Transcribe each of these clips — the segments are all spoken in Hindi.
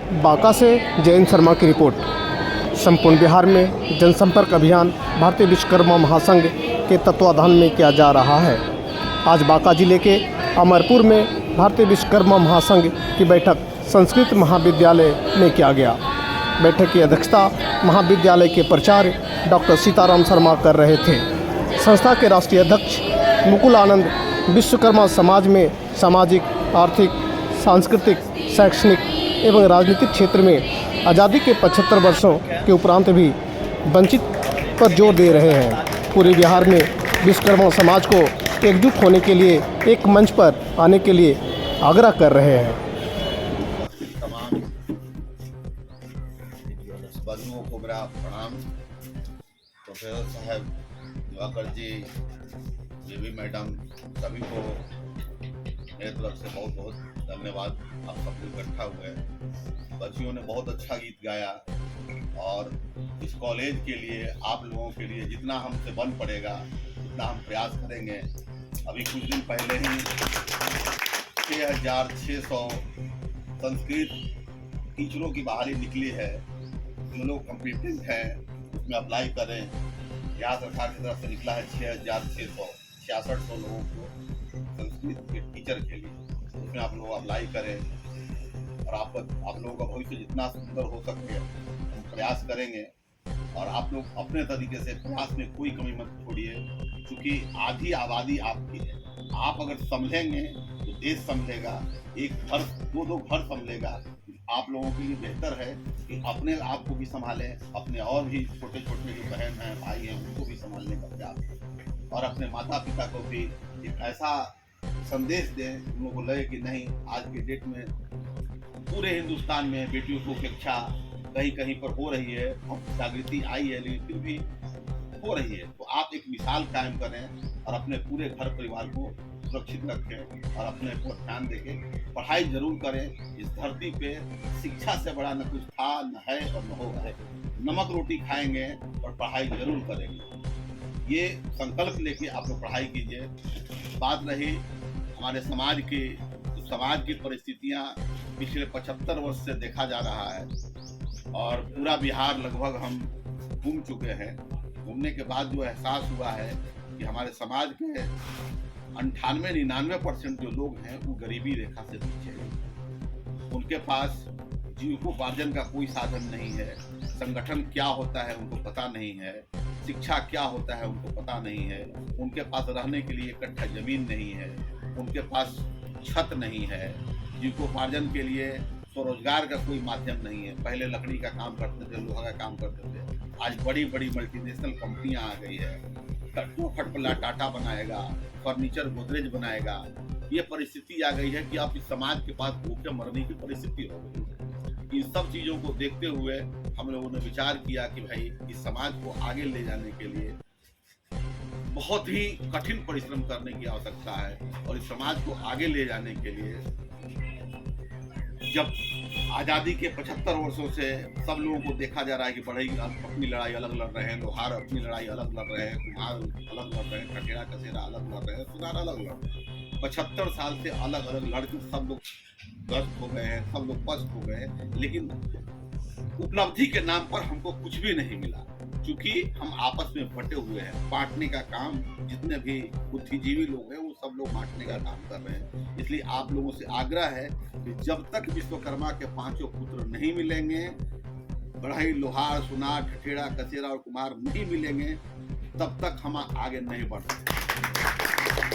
बांका से जयंत शर्मा की रिपोर्ट। संपूर्ण बिहार में जनसंपर्क अभियान भारतीय विश्वकर्मा महासंघ के तत्वाधान में किया जा रहा है। आज बांका जिले के अमरपुर में भारतीय विश्वकर्मा महासंघ की बैठक संस्कृत महाविद्यालय में किया गया। बैठक की अध्यक्षता महाविद्यालय के प्राचार्य डॉक्टर सीताराम शर्मा कर रहे थे। संस्था के राष्ट्रीय अध्यक्ष मुकुल आनंद विश्वकर्मा समाज में सामाजिक, आर्थिक, सांस्कृतिक, शैक्षणिक एवं राजनीतिक क्षेत्र में आज़ादी के 75 वर्षों के उपरांत भी वंचित पर जोर दे रहे हैं। पूरे बिहार में विश्वकर्मा समाज को एकजुट होने के लिए एक मंच पर आने के लिए आग्रह कर रहे हैं। तमाम बंधुओं को मेरा प्रणाम। प्रोफेसर साहब, दिवाकर जी, जेबी मैडम, सभी को मेरे तरफ से बहुत बहुत धन्यवाद। आप सब लोग इकट्ठा हुए। बच्चियों ने बहुत अच्छा गीत गाया और इस कॉलेज के लिए, आप लोगों के लिए जितना हमसे बन पड़ेगा उतना हम प्रयास करेंगे। अभी कुछ दिन पहले ही 6600 संस्कृत टीचरों की बहाली निकली है। जो लोग कम्पिटेंट हैं उसमें अप्लाई करें। यहाँ सरकार की तरफ से निकला है 6666 लोगों को संस्कृत के टीचर के लिए। उसमें आप लोग अप्लाई करें और आप लोगों का भविष्य जितना सुंदर हो सके हम प्रयास करेंगे। और आप लोग अपने तरीके से प्रयास में कोई कमी मत छोड़िए, क्योंकि आधी आबादी आपकी है। आप अगर संभलेंगे तो देश संभलेगा, एक घर, दो घर संभलेगा। आप लोगों के लिए बेहतर है कि अपने आप को भी संभालें, अपने और भी छोटे छोटे जो बहन हैं, भाई हैं, उनको भी संभालने का प्रयास करें और अपने माता पिता को भी एक ऐसा संदेश दें उन लोगों को लगे कि नहीं, आज के डेट में पूरे हिंदुस्तान में बेटियों की उपेक्षा कहीं कहीं पर हो रही है। जागृति आई है लेकिन फिर भी हो रही है। तो आप एक मिसाल कायम करें और अपने पूरे घर परिवार को सुरक्षित रखें और अपने को ध्यान देके पढ़ाई जरूर करें। इस धरती पे शिक्षा से बड़ा न कुछ था, न है और न होगा। नमक रोटी खाएंगे और पढ़ाई जरूर करेंगे। ये संकल्प लेके आप लोग पढ़ाई कीजिए। बात रही हमारे समाज की, तो समाज की परिस्थितियां पिछले 75 वर्ष से देखा जा रहा है और पूरा बिहार लगभग हम घूम चुके हैं। घूमने के बाद जो एहसास हुआ है कि हमारे समाज के 98-99% जो लोग हैं वो गरीबी रेखा से नीचे हैं। उनके पास जीविकोपार्जन का कोई साधन नहीं है। संगठन क्या होता है उनको पता नहीं है। शिक्षा क्या होता है उनको पता नहीं है। उनके पास रहने के लिए इकट्ठा जमीन नहीं है। उनके पास छत नहीं है। जीविकोपार्जन के लिए स्वरोजगार का कोई माध्यम नहीं है। पहले लकड़ी का काम करते थे, लोहा का काम करते थे। आज बड़ी बड़ी मल्टीनेशनल कंपनियां आ गई है। खटपला टाटा बनाएगा, फर्नीचर गोदरेज बनाएगा। ये परिस्थिति आ गई है कि आप इस समाज के पास भूखे मरने की परिस्थिति हो गई है। इन सब चीजों को देखते हुए हम लोगों ने विचार किया कि भाई इस समाज को आगे ले जाने के लिए बहुत ही कठिन परिश्रम करने की आवश्यकता है। और इस समाज को आगे ले जाने के लिए जब आज़ादी के 75 वर्षों से सब लोगों को देखा जा रहा है कि बढ़ई अपनी लड़ाई अलग लड़ रहे हैं, लोहार अपनी लड़ाई अलग लड़ रहे हैं, कुम्हार अलग लड़ रहे हैं, ठठेरा कसेरा अलग लड़ रहे हैं, सुनार अलग लड़ रहे हैं। 75 साल से अलग अलग लड़के सब लोग ग्रस्त हो गए हैं, सब लोग पस्त हो गए हैं। लेकिन उपलब्धि के नाम पर हमको कुछ भी नहीं मिला, क्योंकि हम आपस में बटे हुए हैं। बांटने का काम जितने भी बुद्धिजीवी लोग हैं वो सब लोग बांटने का काम कर रहे हैं। इसलिए आप लोगों से आग्रह है कि जब तक विश्वकर्मा के 5 पुत्र नहीं मिलेंगे, बढ़ई, लोहार, सुनार, ठठेरा, कसेरा और कुम्हार नहीं मिलेंगे, तब तक हम आगे नहीं बढ़ सकते।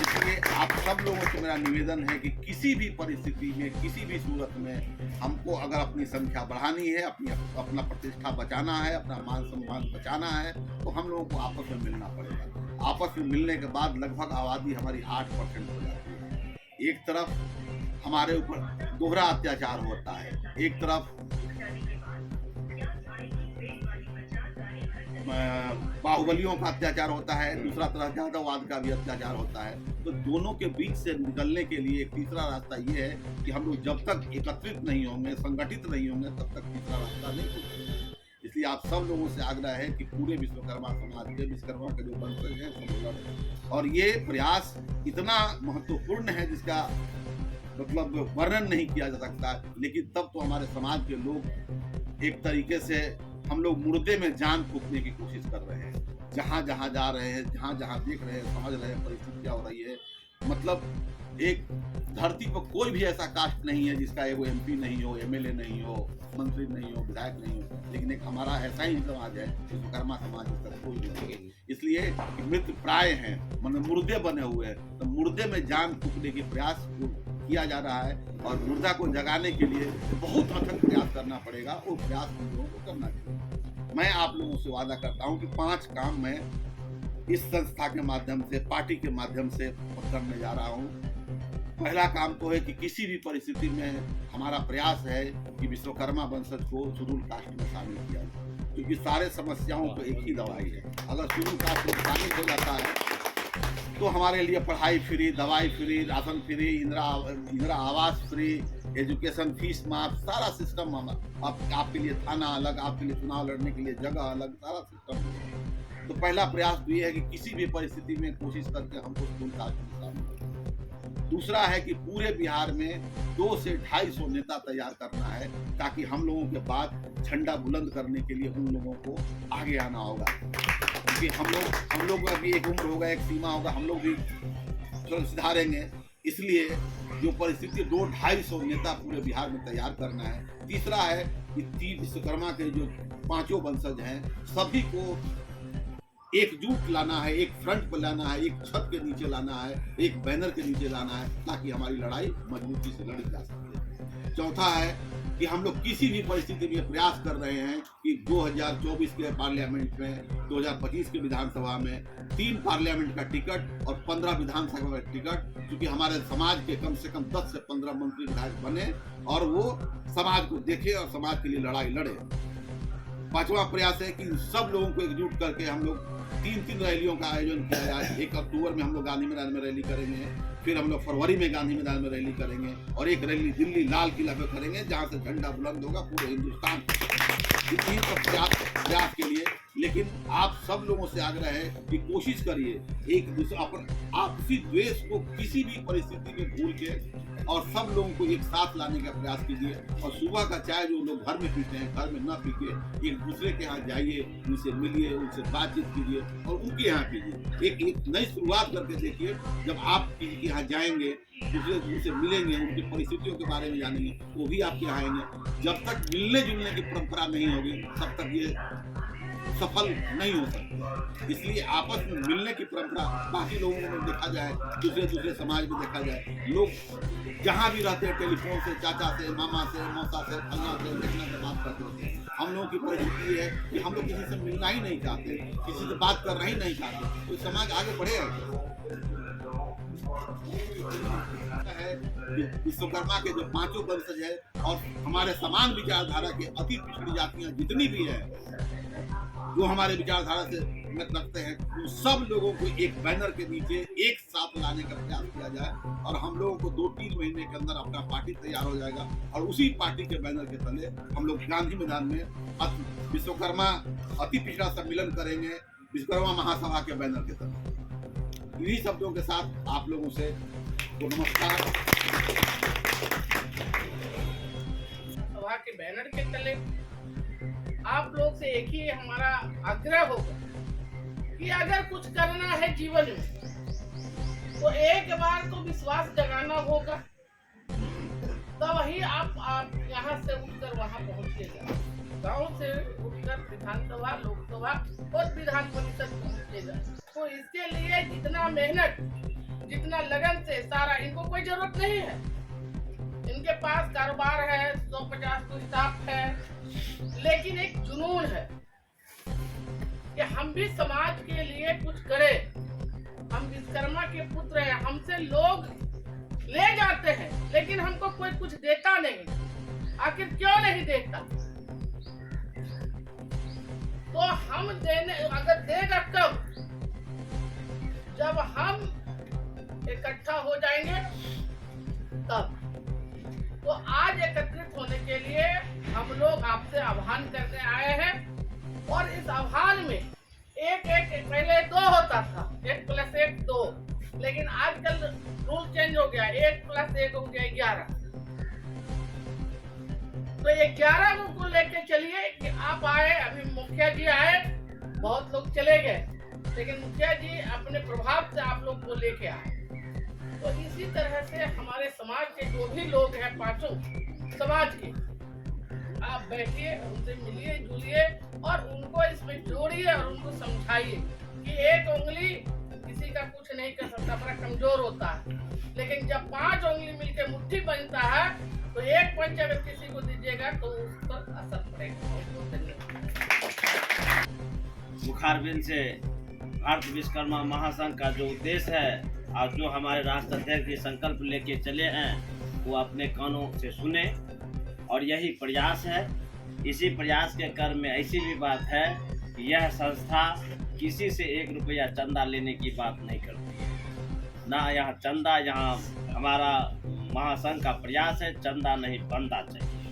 इसलिए आप सब लोगों से मेरा निवेदन है कि किसी भी परिस्थिति में, किसी भी सूरत में हमको अगर अपनी संख्या बढ़ानी है, अपना प्रतिष्ठा बचाना है, अपना मान सम्मान बचाना है, तो हम लोगों को आपस में मिलना पड़ेगा। आपस में मिलने के बाद लगभग आबादी हमारी 8% हो जाती है। एक तरफ हमारे ऊपर दोहरा अत्याचार होता है, एक तरफ बाहुबलियों का अत्याचार होता है, दूसरा तरफ जादववाद का भी अत्याचार होता है। तो दोनों के बीच से निकलने के लिए एक तीसरा रास्ता ये है कि हम लोग जब तक एकत्रित नहीं होंगे, संगठित नहीं होंगे, तब तक तीसरा रास्ता नहीं खुलेगा। इसलिए आप सब लोगों से आग्रह है कि पूरे विश्वकर्मा समाज के, विश्वकर्मा के जो वंशज हैं, सब लड़ें। और ये प्रयास इतना महत्वपूर्ण है जिसका मतलब वर्णन नहीं किया जा सकता। लेकिन तब तो हमारे समाज के लोग एक तरीके से हम लोग मुर्दे में जान फूंकने की कोशिश कर रहे हैं। जहाँ जहाँ जा रहे हैं, जहाँ जहाँ देख रहे हैं, समझ रहे हैं परिस्थिति क्या हो रही है। मतलब एक धरती पर कोई भी ऐसा कास्ट नहीं है जिसका एगो MP नहीं हो, MLA नहीं हो, मंत्री नहीं हो, विधायक नहीं हो, लेकिन एक हमारा ऐसा ही समाज है विश्वकर्मा समाज, जिसका कोई नहीं है। इसलिए मृत प्राय हैं, मतलब मुर्दे बने हुए हैं, तो मुर्दे में जान फूंकने के प्रयास किया जा रहा है और मुर्दा को जगाने के लिए बहुत अथक प्रयास करना पड़ेगा और प्रयास हम लोगों को करना चाहिए। मैं आप लोगों से वादा करता हूँ कि 5 काम मैं इस संस्था के माध्यम से, पार्टी के माध्यम से करने जा रहा हूँ। पहला काम तो है कि किसी भी परिस्थिति में हमारा प्रयास है कि विश्वकर्मा वंशज को शेड्यूल कास्ट में शामिल किया जाए, क्योंकि सारे समस्याओं को एक ही दवाई है। अगर शेड्यूल कास्ट में शामिल हो जाता है तो हमारे लिए पढ़ाई फ्री, दवाई फ्री, राशन फ्री, इंदिरा आवास फ्री, एजुकेशन फीस माफ, सारा सिस्टम आपके लिए थाना अलग, आपके लिए चुनाव लड़ने के लिए जगह अलग, सारा सिस्टम। तो पहला प्रयास तो ये है कि किसी भी परिस्थिति में कोशिश करके हमको शेड्यूल कास्ट में शामिल करें। दूसरा है कि पूरे बिहार में 200 से 250 नेता तैयार करना है, ताकि हम लोगों के बाद झंडा बुलंद करने के लिए उन लोगों को आगे आना होगा। क्योंकि हम लोग का भी एक उम्र होगा, एक सीमा होगा, हम लोग भी सुधारेंगे। इसलिए जो परिस्थिति 200-250 नेता पूरे बिहार में तैयार करना है। तीसरा है कि विश्वकर्मा के जो 5 वंशज हैं, सभी को एकजुट लाना है, एक फ्रंट पर लाना है, एक छत के नीचे लाना है, एक बैनर के नीचे लाना है, ताकि हमारी लड़ाई मजबूती से लड़ी जा सके। चौथा है कि हम लोग किसी भी परिस्थिति में प्रयास कर रहे हैं कि 2024 के पार्लियामेंट में, 2025 के विधानसभा में 3 पार्लियामेंट का टिकट और 15 विधानसभा का टिकट, क्योंकि हमारे समाज के कम से कम 10 से 15 मंत्री विधायक बने और वो समाज को देखे और समाज के लिए लड़ाई लड़े। 5वां प्रयास है कि सब लोगों को एकजुट करके हम लोग 3 रैलियों का आयोजन किया जाए। 1 अक्टूबर में हम लोग गांधी मैदान में रैली करेंगे, फिर हम लोग फरवरी में गांधी मैदान में रैली करेंगे और एक रैली दिल्ली लाल किला पे करेंगे, जहां से झंडा बुलंद होगा पूरे हिंदुस्तान। इतनी सब प्रयास के लिए। लेकिन आप सब लोगों से आग्रह है कि कोशिश करिए एक दूसरे आपसी द्वेष को किसी भी परिस्थिति में भूल के और सब लोगों को एक साथ लाने का प्रयास कीजिए। और सुबह का चाय जो लोग घर में पीते हैं, घर में न पी के एक दूसरे के यहाँ जाइए, उनसे मिलिए, उनसे बातचीत कीजिए और उनके यहाँ कीजिए। एक नई शुरुआत करके देखिए। जब आप किसी के यहाँ जाएंगे, दूसरे से मिलेंगे, उनकी परिस्थितियों के बारे में जानेंगे, वो भी आपके यहाँ आएंगे। जब तक मिलने जुलने की परंपरा नहीं होगी, तब तक ये सफल नहीं हो सकती। इसलिए आपस में मिलने की परंपरा बाकी लोगों में देखा जाए, दूसरे समाज में देखा जाए। लोग जहाँ भी रहते हैं, टेलीफोन से चाचा से, मामा से, मौसा से, फलना से, देखना से बात करते होते हैं। हम लोगों की परिस्थिति है कि हम लोग किसी से मिलना ही नहीं चाहते, किसी से बात करना ही नहीं चाहते, तो समाज आगे बढ़ेगा। विश्वकर्मा के जो 5 वंशज है और हमारे समान विचारधारा के अति पिछड़ी जातियां जितनी भी है, जो हमारे विचारधारा से मत रखते हैं, उन सब लोगों को एक बैनर के नीचे एक साथ लाने का प्रयास किया जाए। और हम लोगों को 2-3 महीने के अंदर अपना पार्टी तैयार हो जाएगा और उसी पार्टी के बैनर के तले हम लोग गांधी मैदान में विश्वकर्मा अति पिछड़ा सम्मेलन करेंगे, विश्वकर्मा महासभा के बैनर के तले। इन्हीं शब्दों के साथ आप लोगों से नमस्कार। सभा के बैनर के तले आप लोग से एक ही हमारा आग्रह होगा कि अगर कुछ करना है जीवन में, तो एक बार तो विश्वास जगाना होगा, तब ही आप यहाँ से उठकर वहाँ पहुँचेगा। गांव से उठकर विधानसभा, लोकसभा और विधान परिषद पहुँचेगा। तो इसके लिए जितना मेहनत, जितना लगन से सारा, इनको कोई जरूरत नहीं है। इनके पास कारोबार है, 150 को स्टाफ है, लेकिन एक जुनून है कि हम भी समाज के लिए कुछ करें। हम विश्वकर्मा के पुत्र हैं, हमसे लोग ले जाते हैं, लेकिन हमको कोई कुछ देता नहीं। आखिर क्यों नहीं देता? तो हम देने, अगर देगा कब? जब हम इकट्ठा हो जाएंगे तब। तो आज एकत्रित होने के लिए हम लोग आपसे आह्वान करने आए हैं। और इस आह्वान में एक पहले 2 होता था, 1+1 2, लेकिन आजकल रूल चेंज हो गया, 1 + 1 हो गया 11। तो 11 को लेके चलिए कि आप आए, अभी मुखिया जी आए, बहुत लोग चले गए, लेकिन मुखिया जी अपने प्रभाव से आप लोग को लेके आए। तो इसी तरह से हमारे समाज के जो भी लोग हैं, पांचों समाज के, आप बैठिए, उनसे मिलिए जुलिए और उनको इसमें जोड़िए और उनको समझाइए कि एक उंगली किसी का कुछ नहीं कर सकता, बड़ा कमजोर होता है, लेकिन जब 5 उंगली मिलकर मुट्ठी बनता है तो एक पंच अगर किसी को दीजिएगा तो उस पर असर पड़ेगा। मुखारबिंद से भारतीय विश्वकर्मा महासंघ का जो उद्देश्य है और जो हमारे राष्ट्र अध्यक्ष जी संकल्प लेके चले हैं वो अपने कानों से सुने और यही प्रयास है। इसी प्रयास के क्रम में ऐसी भी बात है कि यह संस्था किसी से 1 रुपया चंदा लेने की बात नहीं करती है ना। यहाँ चंदा, यहाँ हमारा महासंघ का प्रयास है चंदा नहीं बंदा चाहिए,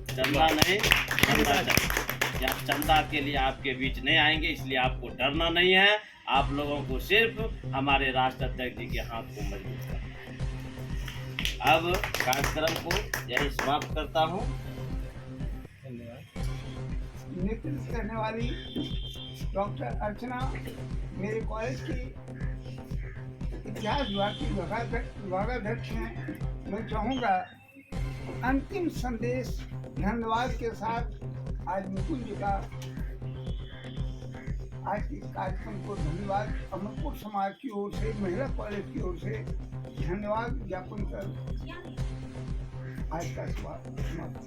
चंदा नहीं बंदा चाहिए। या चंदा के लिए आपके बीच नहीं आएंगे, इसलिए आपको डरना नहीं है। आप लोगों को सिर्फ हमारे राष्ट्र अध्यक्ष जी के हाथ को मजबूत करना है। अब कार्यक्रम को यही समाप्त करता हूँ। नेतृत्व करने वाली डॉक्टर अर्चना मेरे कॉलेज की इतिहास विभाग की विभागाध्यक्ष हैं। मैं चाहूँगा अंतिम संदेश धन्यवाद के साथ आज मुकुल जी का आज के कार्यक्रम को धन्यवाद अमरपुर समाज की ओर से, महिला कॉलेज की ओर से धन्यवाद ज्ञापन कर आज का समाप्त।